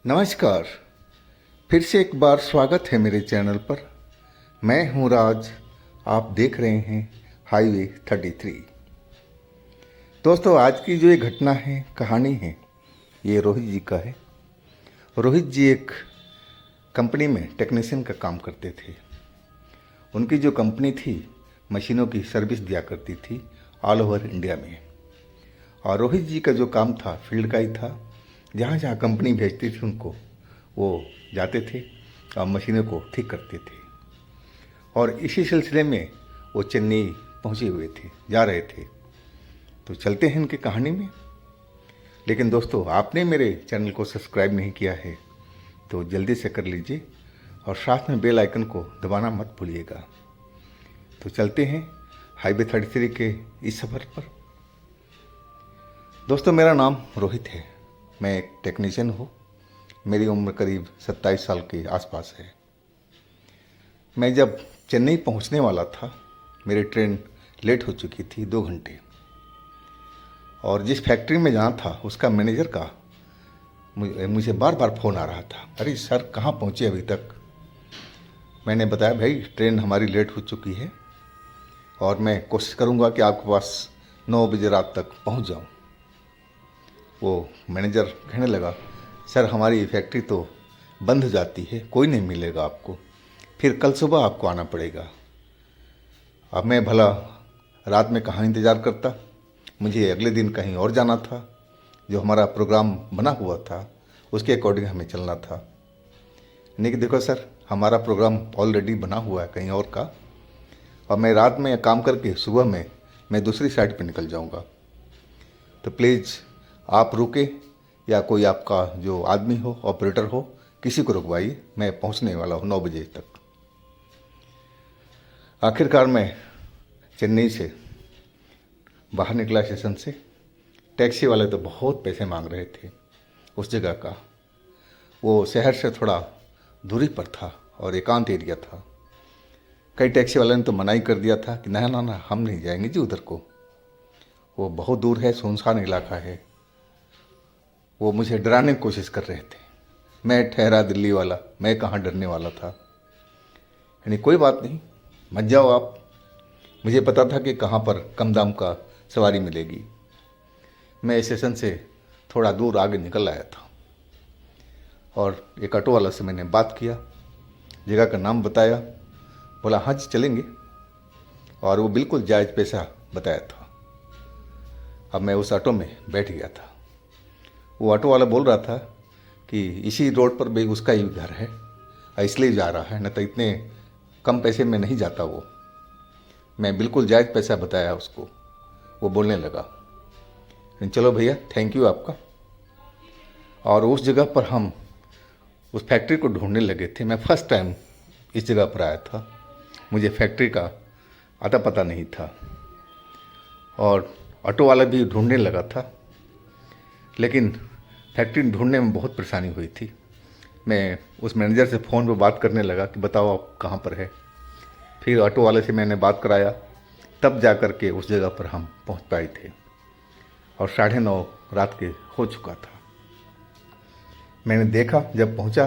नमस्कार। फिर से एक बार स्वागत है मेरे चैनल पर। मैं हूं राज। आप देख रहे हैं हाईवे 33। दोस्तों, आज की जो ये घटना है, कहानी है, ये रोहित जी का है। रोहित जी एक कंपनी में टेक्नीशियन का काम करते थे। उनकी जो कंपनी थी, मशीनों की सर्विस दिया करती थी ऑल ओवर इंडिया में। और रोहित जी का जो काम था, फील्ड का ही था। जहाँ जहाँ कंपनी भेजती थी उनको, वो जाते थे और मशीनों को ठीक करते थे। और इसी सिलसिले में वो चेन्नई पहुँचे हुए थे, जा रहे थे। तो चलते हैं इनकी कहानी में। लेकिन दोस्तों, आपने मेरे चैनल को सब्सक्राइब नहीं किया है तो जल्दी से कर लीजिए और साथ में बेल आइकन को दबाना मत भूलिएगा। तो चलते हैं हाईवे 33 के इस सफ़र पर। दोस्तों, मेरा नाम रोहित है। मैं एक टेक्नीशियन हूँ। मेरी उम्र करीब 27 साल के आसपास है। मैं जब चेन्नई पहुँचने वाला था, मेरी ट्रेन लेट हो चुकी थी 2 घंटे। और जिस फैक्ट्री में जाना था, उसका मैनेजर का मुझे बार बार फ़ोन आ रहा था, अरे सर कहाँ पहुँचे अभी तक। मैंने बताया, भाई ट्रेन हमारी लेट हो चुकी है और मैं कोशिश करूँगा कि आपके पास 9 बजे रात तक पहुँच जाऊँ। वो मैनेजर कहने लगा, सर हमारी फैक्ट्री तो बंद हो जाती है, कोई नहीं मिलेगा आपको, फिर कल सुबह आपको आना पड़ेगा। अब मैं भला रात में कहाँ इंतज़ार करता। मुझे अगले दिन कहीं और जाना था। जो हमारा प्रोग्राम बना हुआ था उसके अकॉर्डिंग हमें चलना था। नहीं कि देखो सर, हमारा प्रोग्राम ऑलरेडी बना हुआ है कहीं और का, और मैं रात में काम करके सुबह में मैं दूसरी साइड पर निकल जाऊँगा। तो प्लीज़ आप रुके या कोई आपका जो आदमी हो, ऑपरेटर हो, किसी को रुकवाइए, मैं पहुंचने वाला हूं 9 बजे तक। आखिरकार मैं चेन्नई से बाहर निकला स्टेशन से। टैक्सी वाले तो बहुत पैसे मांग रहे थे उस जगह का। वो शहर से थोड़ा दूरी पर था और एकांत एरिया था। कई टैक्सी वाले ने तो मना ही कर दिया था कि ना ना ना, हम नहीं जाएंगे जी उधर को, वो बहुत दूर है, सुनसान इलाका है। वो मुझे डराने की कोशिश कर रहे थे। मैं ठहरा दिल्ली वाला, मैं कहाँ डरने वाला था। यानी कोई बात नहीं, मत जाओ आप। मुझे पता था कि कहाँ पर कम दाम का सवारी मिलेगी। मैं स्टेशन से थोड़ा दूर आगे निकल आया था और एक ऑटो वाला से मैंने बात किया, जगह का नाम बताया। बोला हाँ जी चलेंगे, और वो बिल्कुल जायज़ पैसा बताया था। अब मैं उस ऑटो में बैठ गया था। वो ऑटो वाला बोल रहा था कि इसी रोड पर भी उसका ही घर है, इसलिए जा रहा है, न तो इतने कम पैसे में नहीं जाता वो। मैं बिल्कुल जायज़ पैसा बताया उसको। वो बोलने लगा, चलो भैया थैंक यू आपका। और उस जगह पर हम उस फैक्ट्री को ढूंढने लगे थे। मैं फर्स्ट टाइम इस जगह पर आया था, मुझे फैक्ट्री का अता पता नहीं था। और ऑटो वाला भी ढूंढने लगा था, लेकिन फैक्ट्री ढूंढने में बहुत परेशानी हुई थी। मैं उस मैनेजर से फ़ोन पर बात करने लगा कि बताओ आप कहाँ पर है। फिर ऑटो वाले से मैंने बात कराया, तब जा कर के उस जगह पर हम पहुँच पाए थे। और 9:30 रात के हो चुका था। मैंने देखा, जब पहुँचा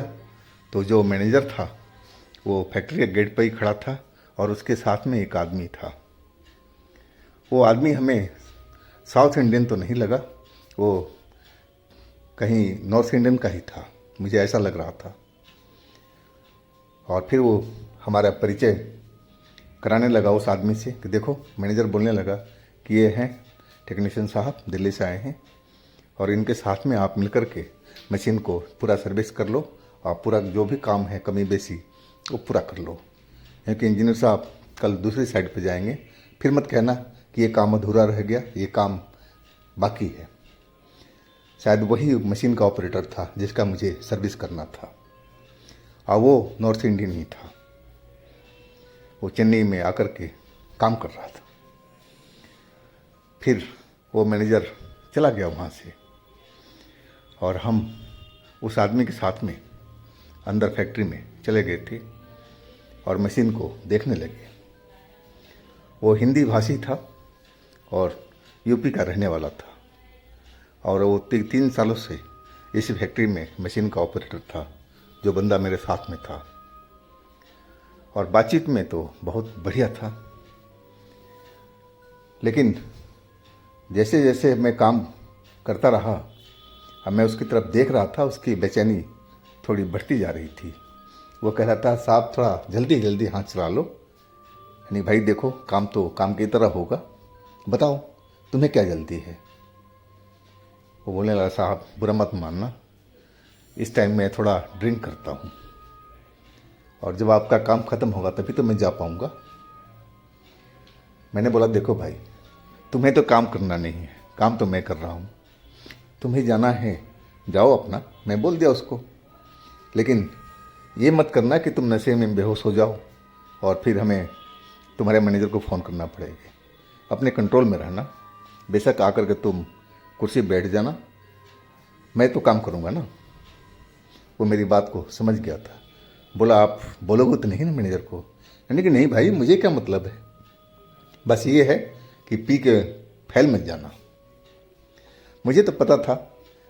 तो जो मैनेजर था वो फैक्ट्री के गेट पर ही खड़ा था और उसके साथ में एक आदमी था। वो आदमी हमें साउथ इंडियन तो नहीं लगा, वो कहीं नॉर्थ इंडियन का ही था, मुझे ऐसा लग रहा था। और फिर वो हमारा परिचय कराने लगा उस आदमी से कि देखो, मैनेजर बोलने लगा कि ये हैं टेक्नीशियन साहब, दिल्ली से आए हैं, और इनके साथ में आप मिलकर के मशीन को पूरा सर्विस कर लो और पूरा जो भी काम है कमी बेसी वो पूरा कर लो, क्योंकि इंजीनियर साहब कल दूसरी साइड पर जाएंगे। फिर मत कहना कि ये काम अधूरा रह गया, ये काम बाकी है। शायद वही मशीन का ऑपरेटर था जिसका मुझे सर्विस करना था, और वो नॉर्थ इंडियन ही था। वो चेन्नई में आकर के काम कर रहा था। फिर वो मैनेजर चला गया वहाँ से, और हम उस आदमी के साथ में अंदर फैक्ट्री में चले गए थे और मशीन को देखने लगे। वो हिंदी भाषी था और यूपी का रहने वाला था, और वो 3 सालों से इसी फैक्ट्री में मशीन का ऑपरेटर था, जो बंदा मेरे साथ में था। और बातचीत में तो बहुत बढ़िया था, लेकिन जैसे जैसे मैं काम करता रहा, अब मैं उसकी तरफ देख रहा था, उसकी बेचैनी थोड़ी बढ़ती जा रही थी। वो कह रहा था, साहब थोड़ा जल्दी जल्दी हाथ चला लो, यानी भाई देखो काम तो काम की तरह होगा, बताओ तुम्हें क्या जल्दी है। वो बोलने लगा, साहब बुरा मत मानना, इस टाइम मैं थोड़ा ड्रिंक करता हूँ, और जब आपका काम ख़त्म होगा तभी तो मैं जा पाऊँगा। मैंने बोला, देखो भाई तुम्हें तो काम करना नहीं है, काम तो मैं कर रहा हूँ, तुम्हें जाना है जाओ अपना। मैं बोल दिया उसको, लेकिन ये मत करना कि तुम नशे में बेहोश हो जाओ और फिर हमें तुम्हारे मैनेजर को फ़ोन करना पड़ेगा। अपने कंट्रोल में रहना, बेशक आकर के तुम कुर्सी बैठ जाना, मैं तो काम करूँगा ना। वो मेरी बात को समझ गया था। बोला, आप बोलोगे तो नहीं ना मैनेजर को? यानी कि नहीं भाई, मुझे क्या मतलब है, बस ये है कि पी के फैल मत जाना। मुझे तो पता था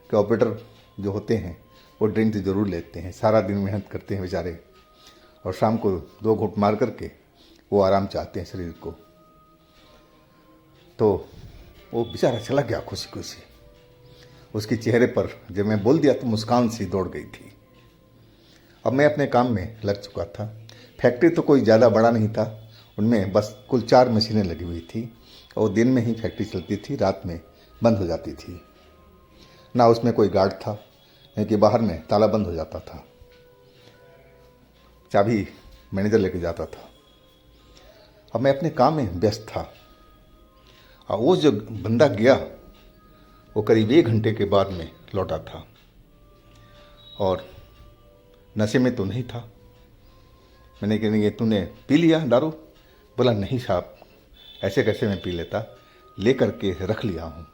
कि ऑपरेटर जो होते हैं वो ड्रिंक तो ज़रूर लेते हैं, सारा दिन मेहनत करते हैं बेचारे, और शाम को 2 घूंट मार करके वो आराम चाहते हैं शरीर को। तो वो बेचारा चला गया खुशी खुशी। उसके चेहरे पर जब मैं बोल दिया तो मुस्कान सी दौड़ गई थी। अब मैं अपने काम में लग चुका था। फैक्ट्री तो कोई ज़्यादा बड़ा नहीं था, उनमें बस कुल 4 मशीनें लगी हुई थी, और दिन में ही फैक्ट्री चलती थी, रात में बंद हो जाती थी। ना उसमें कोई गार्ड था, यानी कि बाहर में ताला बंद हो जाता था, चाबी मैनेजर लेके जाता था। अब मैं अपने काम में व्यस्त था, और वो जो बंदा गया वो करीब 1 घंटे के बाद में लौटा था, और नशे में तो नहीं था। मैंने कहा, ये तूने पी लिया दारू? बोला, नहीं साहब, ऐसे कैसे मैं पी लेता, ले करके रख लिया हूँ,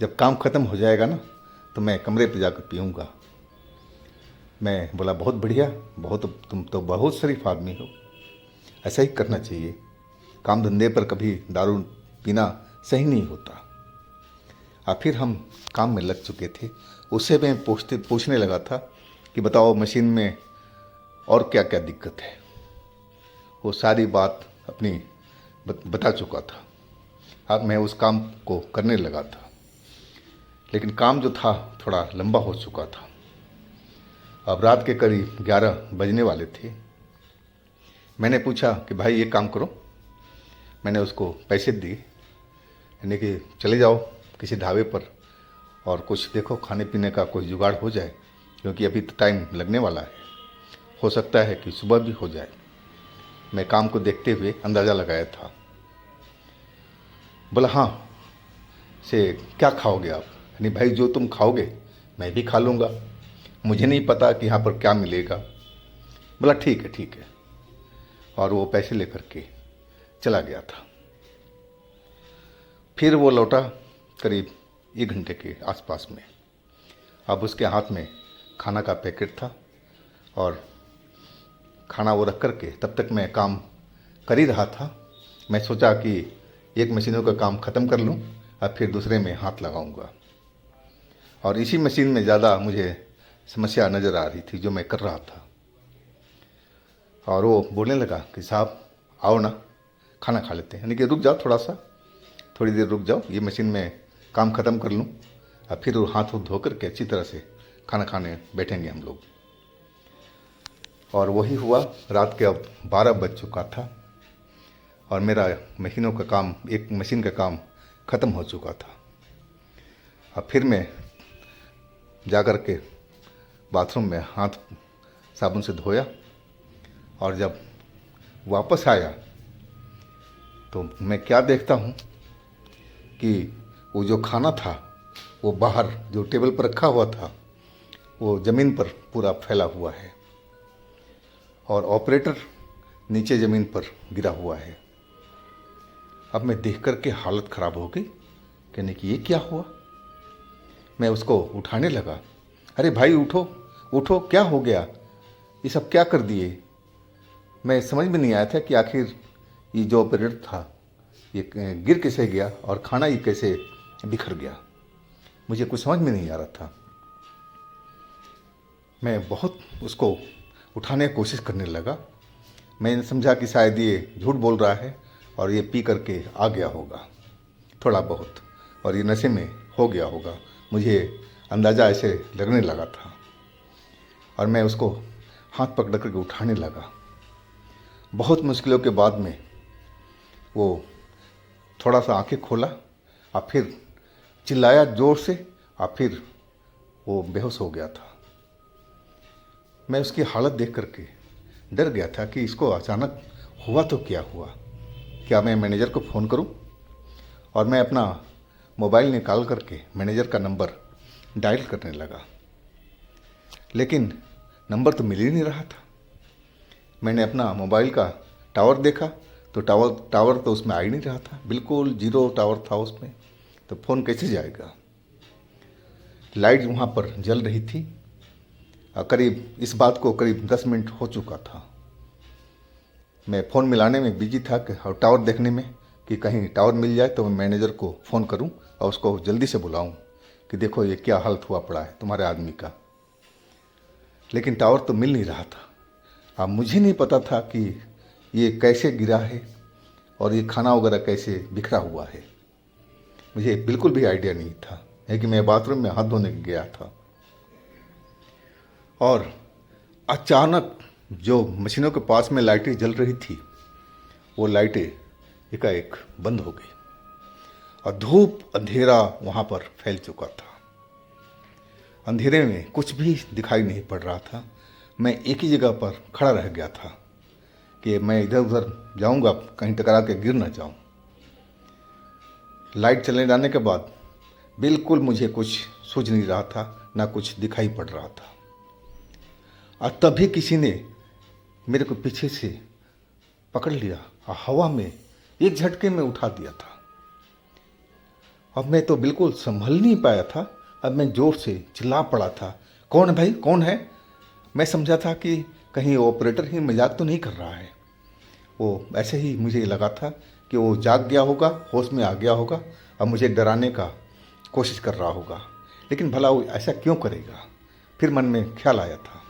जब काम ख़त्म हो जाएगा ना तो मैं कमरे पे जाकर पीऊँगा। मैं बोला, बहुत बढ़िया, तुम तो बहुत शरीफ आदमी हो, ऐसा ही करना चाहिए, काम धंधे पर कभी दारू पीना सही नहीं होता। और फिर हम काम में लग चुके थे। उससे मैं पूछने लगा था कि बताओ मशीन में और क्या क्या दिक्कत है। वो सारी बात अपनी बता चुका था। अब मैं उस काम को करने लगा था, लेकिन काम जो था थोड़ा लंबा हो चुका था। अब रात के करीब 11 बजने वाले थे। मैंने पूछा कि भाई ये काम करो। मैंने उसको पैसे दिए, यानी कि चले जाओ किसी ढाबे पर और कुछ देखो खाने पीने का कोई जुगाड़ हो जाए, क्योंकि अभी तो टाइम लगने वाला है, हो सकता है कि सुबह भी हो जाए। मैं काम को देखते हुए अंदाज़ा लगाया था। बोला, हाँ से क्या खाओगे आप? यानी भाई जो तुम खाओगे मैं भी खा लूँगा, मुझे नहीं पता कि यहाँ पर क्या मिलेगा। बोला, ठीक है ठीक है, और वो पैसे लेकर के चला गया था। फिर वो लौटा करीब 1 घंटे के आसपास में। अब उसके हाथ में खाना का पैकेट था, और खाना वो रख कर के तब तक मैं काम कर ही रहा था। मैं सोचा कि एक मशीनों का काम ख़त्म कर लूँ और फिर दूसरे में हाथ लगाऊंगा, और इसी मशीन में ज़्यादा मुझे समस्या नज़र आ रही थी जो मैं कर रहा था। और वो बोलने लगा कि साहब आओ ना, खाना खा लेते हैं, यानी कि रुक जाओ थोड़ी देर रुक जाओ, ये मशीन में काम ख़त्म कर लूँ और फिर वो हाथ धो कर के अच्छी तरह से खाना खाने बैठेंगे हम लोग। और वही हुआ। रात के अब 12 बज चुका था, और मेरा मशीनों का काम, एक मशीन का काम ख़त्म हो चुका था। अब फिर मैं जा कर के बाथरूम में हाथ साबुन से धोया, और जब वापस आया तो मैं क्या देखता हूँ कि वो जो खाना था वो बाहर जो टेबल पर रखा हुआ था वो ज़मीन पर पूरा फैला हुआ है, और ऑपरेटर नीचे ज़मीन पर गिरा हुआ है। अब मैं देख कर के हालत ख़राब हो गई, कहने कि ये क्या हुआ। मैं उसको उठाने लगा, अरे भाई उठो उठो, क्या हो गया, ये सब क्या कर दिए। मैं समझ में नहीं आया था कि आखिर ये जो ऑपरेटर था ये गिर कैसे गया और खाना ये कैसे बिखर गया। मुझे कुछ समझ में नहीं आ रहा था। मैं बहुत उसको उठाने की कोशिश करने लगा। मैंने समझा कि शायद ये झूठ बोल रहा है और ये पी करके आ गया होगा थोड़ा बहुत, और ये नशे में हो गया होगा, मुझे अंदाज़ा ऐसे लगने लगा था। और मैं उसको हाथ पकड़ करके उठाने लगा। बहुत मुश्किलों के बाद में वो थोड़ा सा आंखें खोला और फिर चिल्लाया ज़ोर से, और फिर वो बेहोश हो गया था। मैं उसकी हालत देख करके डर गया था कि इसको अचानक हुआ तो क्या हुआ। क्या मैं मैनेजर को फ़ोन करूं? और मैं अपना मोबाइल निकाल करके मैनेजर का नंबर डायल करने लगा, लेकिन नंबर तो मिल ही नहीं रहा था। मैंने अपना मोबाइल का टावर देखा तो टावर तो उसमें आ ही नहीं रहा था, बिल्कुल जीरो टावर था उसमें, तो फ़ोन कैसे जाएगा। लाइट वहाँ पर जल रही थी और करीब इस बात को करीब 10 मिनट हो चुका था। मैं फ़ोन मिलाने में बिजी था और टावर देखने में कि कहीं टावर मिल जाए तो मैं मैनेजर को फ़ोन करूं और उसको जल्दी से बुलाऊं कि देखो ये क्या हालत हुआ पड़ा है तुम्हारे आदमी का। लेकिन टावर तो मिल नहीं रहा था। अब मुझे नहीं पता था कि ये कैसे गिरा है और ये खाना वगैरह कैसे बिखरा हुआ है। मुझे बिल्कुल भी आइडिया नहीं था। है कि मैं बाथरूम में हाथ धोने गया था और अचानक जो मशीनों के पास में लाइटें जल रही थी वो लाइटें एकाएक बंद हो गई और धूप अंधेरा वहाँ पर फैल चुका था। अंधेरे में कुछ भी दिखाई नहीं पड़ रहा था। मैं एक ही जगह पर खड़ा रह गया था कि मैं इधर उधर जाऊंगा कहीं टकरा के गिर ना जाऊं। लाइट चलने जाने के बाद बिल्कुल मुझे कुछ सूझ नहीं रहा था, ना कुछ दिखाई पड़ रहा था। और तभी किसी ने मेरे को पीछे से पकड़ लिया और हवा में एक झटके में उठा दिया था। अब मैं तो बिल्कुल संभल नहीं पाया था। अब मैं जोर से चिल्ला पड़ा था, कौन है भाई, कौन है। मैं समझा था कि कहीं ऑपरेटर ही मजाक तो नहीं कर रहा है। वो ऐसे ही मुझे लगा था कि वो जाग गया होगा, होश में आ गया होगा और मुझे डराने का कोशिश कर रहा होगा। लेकिन भला वो ऐसा क्यों करेगा, फिर मन में ख्याल आया था।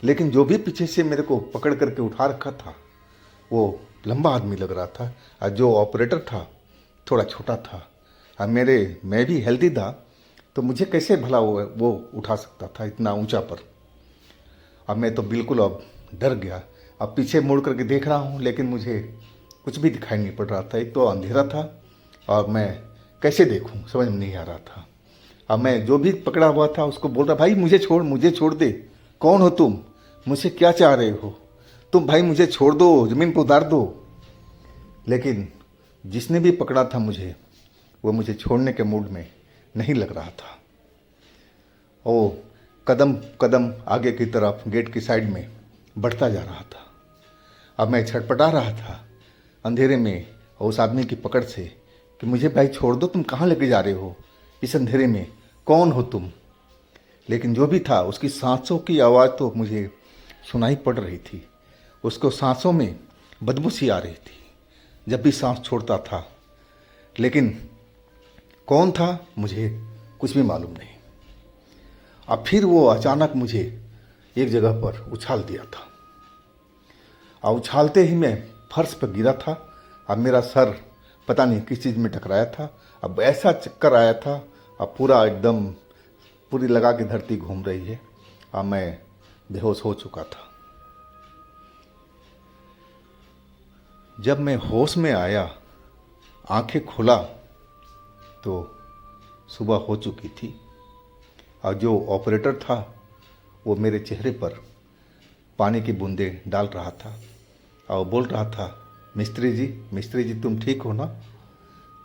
लेकिन जो भी पीछे से मेरे को पकड़ करके उठा रखा था वो लंबा आदमी लग रहा था और जो ऑपरेटर था थोड़ा छोटा था। और मैं भी हेल्दी था तो मुझे कैसे भला वो उठा सकता था इतना ऊंचा पर। अब मैं तो बिल्कुल अब डर गया। अब पीछे मुड़ करके देख रहा हूँ लेकिन मुझे कुछ भी दिखाई नहीं पड़ रहा था। एक तो अंधेरा था और मैं कैसे देखूँ समझ में नहीं आ रहा था। अब मैं जो भी पकड़ा हुआ था उसको बोल रहा, भाई मुझे छोड़ दे, कौन हो तुम, मुझसे क्या चाह रहे हो तुम, भाई मुझे छोड़ दो, ज़मीन पर उतार दो। लेकिन जिसने भी पकड़ा था मुझे वो मुझे छोड़ने के मूड में नहीं लग रहा था। वो कदम कदम आगे की तरफ गेट की साइड में बढ़ता जा रहा था। अब मैं छटपटा रहा था अंधेरे में उस आदमी की पकड़ से कि मुझे भाई छोड़ दो, तुम कहाँ लेके जा रहे हो इस अंधेरे में, कौन हो तुम। लेकिन जो भी था उसकी सांसों की आवाज़ तो मुझे सुनाई पड़ रही थी। उसको सांसों में बदबू सी आ रही थी जब भी सांस छोड़ता था। लेकिन कौन था मुझे कुछ भी मालूम नहीं। अब फिर वो अचानक मुझे एक जगह पर उछाल दिया था और उछालते ही मैं फर्श पर गिरा था। अब मेरा सर पता नहीं किस चीज़ में टकराया था। अब ऐसा चक्कर आया था, अब पूरा एकदम पूरी लगा के धरती घूम रही है। अब मैं बेहोश हो चुका था। जब मैं होश में आया, आंखें खोला तो सुबह हो चुकी थी और जो ऑपरेटर था वो मेरे चेहरे पर पानी की बूंदें डाल रहा था और बोल रहा था, मिस्त्री जी तुम ठीक हो ना,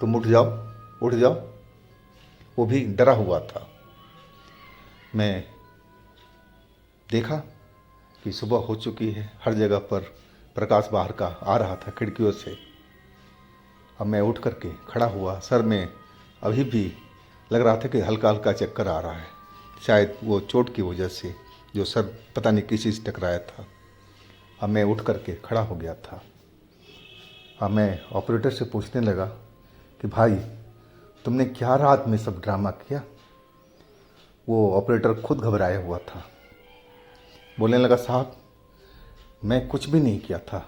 तुम उठ जाओ। वो भी डरा हुआ था। मैं देखा कि सुबह हो चुकी है, हर जगह पर प्रकाश बाहर का आ रहा था खिड़कियों से। अब मैं उठ करके खड़ा हुआ। सर में अभी भी लग रहा था कि हल्का हल्का चक्कर आ रहा है, शायद वो चोट की वजह से जो सर पता नहीं किस चीज़ टकराया था। अब मैं उठ करके खड़ा हो गया था। अब मैं ऑपरेटर से पूछने लगा कि भाई तुमने क्या रात में सब ड्रामा किया। वो ऑपरेटर खुद घबराया हुआ था बोलने लगा, साहब मैं कुछ भी नहीं किया था,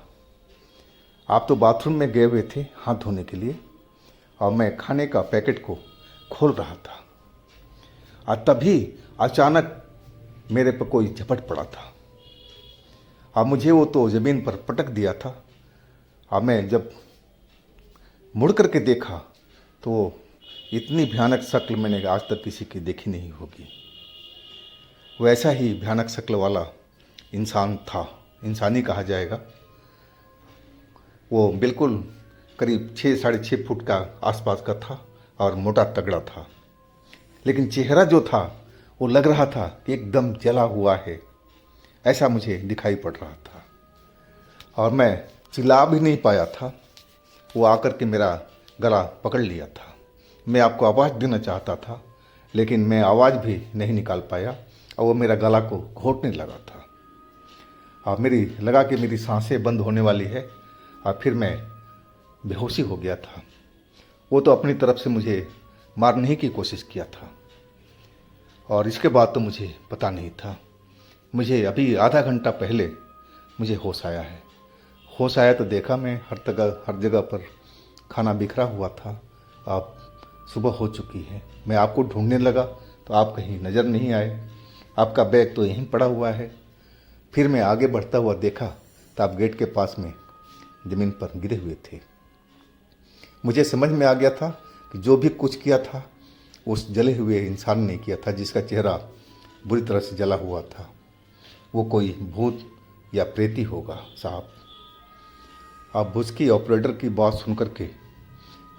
आप तो बाथरूम में गए हुए थे हाथ धोने के लिए और मैं खाने का पैकेट को खोल रहा था और तभी अचानक मेरे पर कोई झपट पड़ा था। अब मुझे वो तो ज़मीन पर पटक दिया था। अब मैं जब मुड़ करके देखा तो इतनी भयानक शक्ल मैंने आज तक किसी की देखी नहीं होगी। वैसा ही भयानक शक्ल वाला इंसान था, इंसानी कहा जाएगा। वो बिल्कुल करीब 6-6.5 फुट का आसपास का था और मोटा तगड़ा था, लेकिन चेहरा जो था वो लग रहा था कि एकदम जला हुआ है, ऐसा मुझे दिखाई पड़ रहा था। और मैं चिल्ला भी नहीं पाया था। वो आकर के मेरा गला पकड़ लिया था। मैं आपको आवाज़ देना चाहता था लेकिन मैं आवाज़ भी नहीं निकाल पाया और वो मेरा गला को घोंटने लगा था। और मेरी लगा कि मेरी सांसें बंद होने वाली है और फिर मैं बेहोशी हो गया था। वो तो अपनी तरफ से मुझे मारने की कोशिश किया था और इसके बाद तो मुझे पता नहीं था। मुझे अभी आधा घंटा पहले मुझे होश आया है। होश आया तो देखा मैं हर जगह पर खाना बिखरा हुआ था। अब सुबह हो चुकी है। मैं आपको ढूंढने लगा तो आप कहीं नज़र नहीं आए। आपका बैग तो यहीं पड़ा हुआ है। फिर मैं आगे बढ़ता हुआ देखा तो आप गेट के पास में ज़मीन पर गिरे हुए थे। मुझे समझ में आ गया था कि जो भी कुछ किया था उस जले हुए इंसान ने किया था, जिसका चेहरा बुरी तरह से जला हुआ था। वो कोई भूत या प्रेती होगा साहब। अब उसकी ऑपरेटर की बात सुन कर के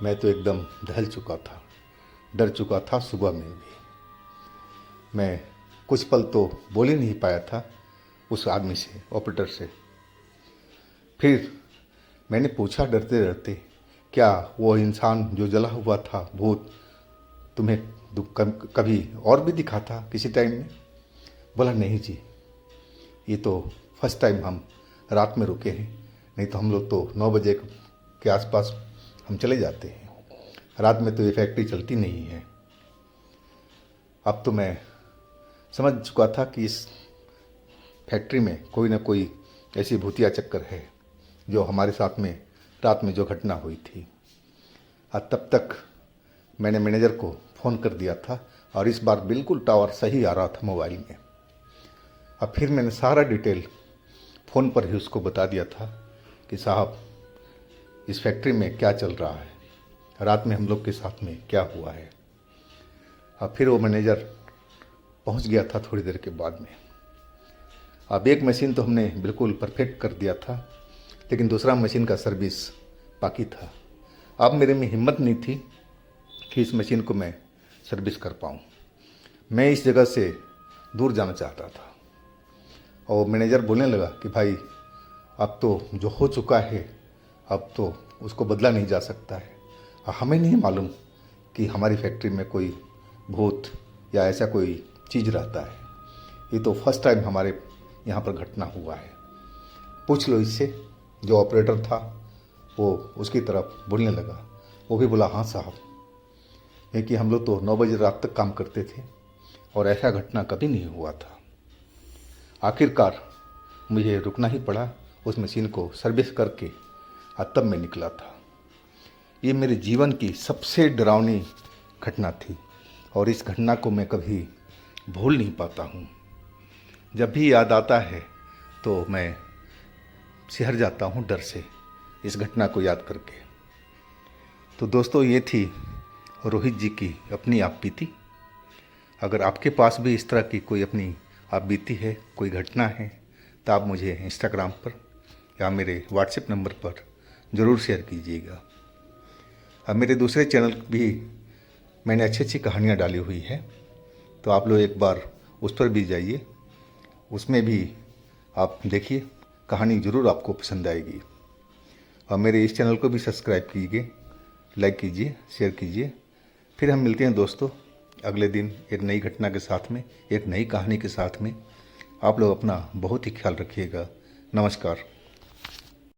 मैं तो एकदम दहल चुका था, डर चुका था। सुबह में भी मैं कुछ पल तो बोल ही नहीं पाया था उस आदमी से, ऑपरेटर से। फिर मैंने पूछा डरते डरते, क्या वो इंसान जो जला हुआ था भूत तुम्हें कभी और भी दिखा था किसी टाइम में? बोला, नहीं जी, ये तो फर्स्ट टाइम हम रात में रुके हैं, नहीं तो हम लोग तो 9 बजे के आसपास हम चले जाते हैं। रात में तो ये फैक्ट्री चलती नहीं है। अब तो मैं समझ चुका था कि इस फैक्ट्री में कोई ना कोई ऐसी भूतिया चक्कर है जो हमारे साथ में रात में जो घटना हुई थी। और तब तक मैंने मैनेजर को फ़ोन कर दिया था और इस बार बिल्कुल टावर सही आ रहा था मोबाइल में। अब फिर मैंने सारा डिटेल फ़ोन पर ही उसको बता दिया था कि साहब इस फैक्ट्री में क्या चल रहा है, रात में हम लोग के साथ में क्या हुआ है। अब फिर वो मैनेजर पहुंच गया था थोड़ी देर के बाद में। अब एक मशीन तो हमने बिल्कुल परफेक्ट कर दिया था, लेकिन दूसरा मशीन का सर्विस बाकी था। अब मेरे में हिम्मत नहीं थी कि इस मशीन को मैं सर्विस कर पाऊँ। मैं इस जगह से दूर जाना चाहता था। और मैनेजर बोलने लगा कि भाई अब तो जो हो चुका है अब तो उसको बदला नहीं जा सकता है। हमें नहीं मालूम कि हमारी फैक्ट्री में कोई भूत या ऐसा कोई चीज़ रहता है। ये तो फर्स्ट टाइम हमारे यहाँ पर घटना हुआ है। पूछ लो इससे। जो ऑपरेटर था वो उसकी तरफ बोलने लगा। वो भी बोला, हाँ साहब, ये कि हम लोग तो 9 बजे रात तक काम करते थे और ऐसा घटना कभी नहीं हुआ था। आखिरकार मुझे रुकना ही पड़ा उस मशीन को सर्विस करके, और तब मैं निकला था। ये मेरे जीवन की सबसे डरावनी घटना थी और इस घटना को मैं कभी भूल नहीं पाता हूँ। जब भी याद आता है तो मैं सिहर जाता हूँ डर से इस घटना को याद करके। तो दोस्तों, ये थी रोहित जी की अपनी आप बीती। अगर आपके पास भी इस तरह की कोई अपनी आप बीती है, कोई घटना है, तो आप मुझे इंस्टाग्राम पर या मेरे व्हाट्सएप नंबर पर ज़रूर शेयर कीजिएगा। अब मेरे दूसरे चैनल भी मैंने अच्छी अच्छी कहानियाँ डाली हुई है, तो आप लोग एक बार उस पर भी जाइए, उसमें भी आप देखिए, कहानी ज़रूर आपको पसंद आएगी। और मेरे इस चैनल को भी सब्सक्राइब कीजिए, लाइक कीजिए, शेयर कीजिए। फिर हम मिलते हैं दोस्तों अगले दिन एक नई घटना के साथ में, एक नई कहानी के साथ में। आप लोग अपना बहुत ही ख्याल रखिएगा। नमस्कार।